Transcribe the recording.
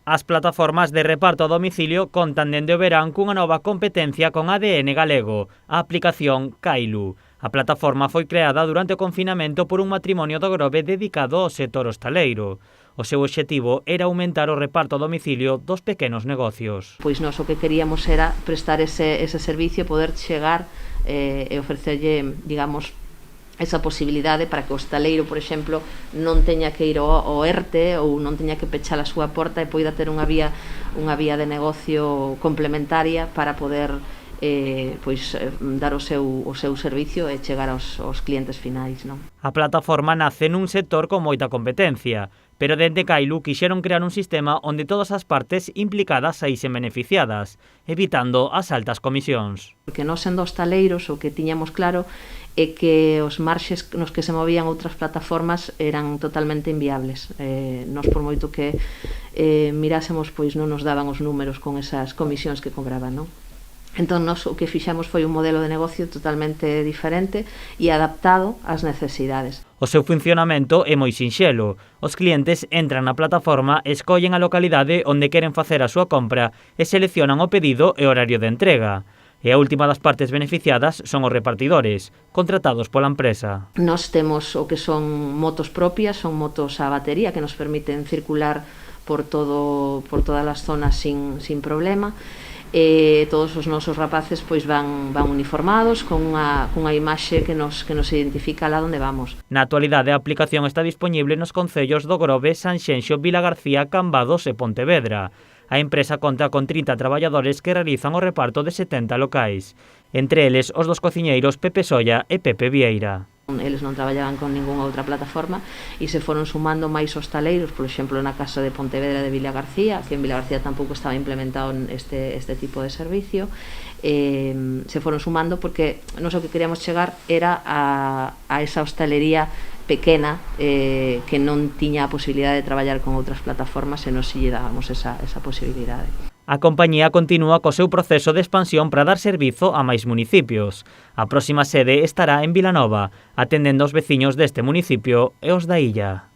As plataformas de reparto a domicilio contan dende o verán cunha nova competencia con ADN galego, a aplicación Cailu. A plataforma foi creada durante o confinamento por un matrimonio do Grove dedicado ao sector hostaleiro. O seu obxectivo era aumentar o reparto a domicilio dos pequenos negocios. Pois nós o que queríamos era prestar ese servicio, poder chegar e ofrecerlle, digamos, esa posibilidade para que o hostaleiro, por exemplo, non teña que ir ao ERTE ou non teña que pechar a súa porta e poida ter unha vía de negocio complementaria para poder dar o seu servicio e chegar aos clientes finais, non? A plataforma nace nun sector con moita competencia, pero dende Cailu quixeron crear un sistema onde todas as partes implicadas saísen beneficiadas, evitando as altas comisións. Porque nós sendo hostaleiros o que tiñamos claro é que os marxes nos que se movían outras plataformas eran totalmente inviables. Nós por moito que mirásemos, pois non nos daban os números con esas comisións que cobraban, non? Entón, nós o que fixamos foi un modelo de negocio totalmente diferente e adaptado ás necesidades. O seu funcionamento é moi sinxelo. Os clientes entran na plataforma, escollen a localidade onde queren facer a súa compra e seleccionan o pedido e horario de entrega. E a última das partes beneficiadas son os repartidores, contratados pola empresa. Nós temos o que son motos propias, son motos a batería que nos permiten circular por todas as zonas sin problema. Todos os nosos rapaces pois van uniformados con unha imaxe que nos identifica lá onde vamos. Na actualidade a aplicación está disponible nos concellos do Grove, Sanxenxo, Vilagarcía, Cambados e Pontevedra. A empresa conta con 30 traballadores que realizan o reparto de 70 locais, entre eles os dos cociñeiros Pepe Solla e Pepe Vieira. Eles non traballaban con ningunha outra plataforma e se foron sumando máis hostaleiros, por exemplo, na casa de Pontevedra de Vilagarcía, que en Vilagarcía tampouco estaba implementado este tipo de servicio, se foron sumando porque nós o que queríamos chegar era a esa hostalería pequena que non tiña a posibilidade de traballar con outras plataformas e nos lle dábamos esa posibilidade. A compañía continúa co seu proceso de expansión para dar servizo a máis municipios. A próxima sede estará en Vilanova, atendendo aos veciños deste municipio e os da illa.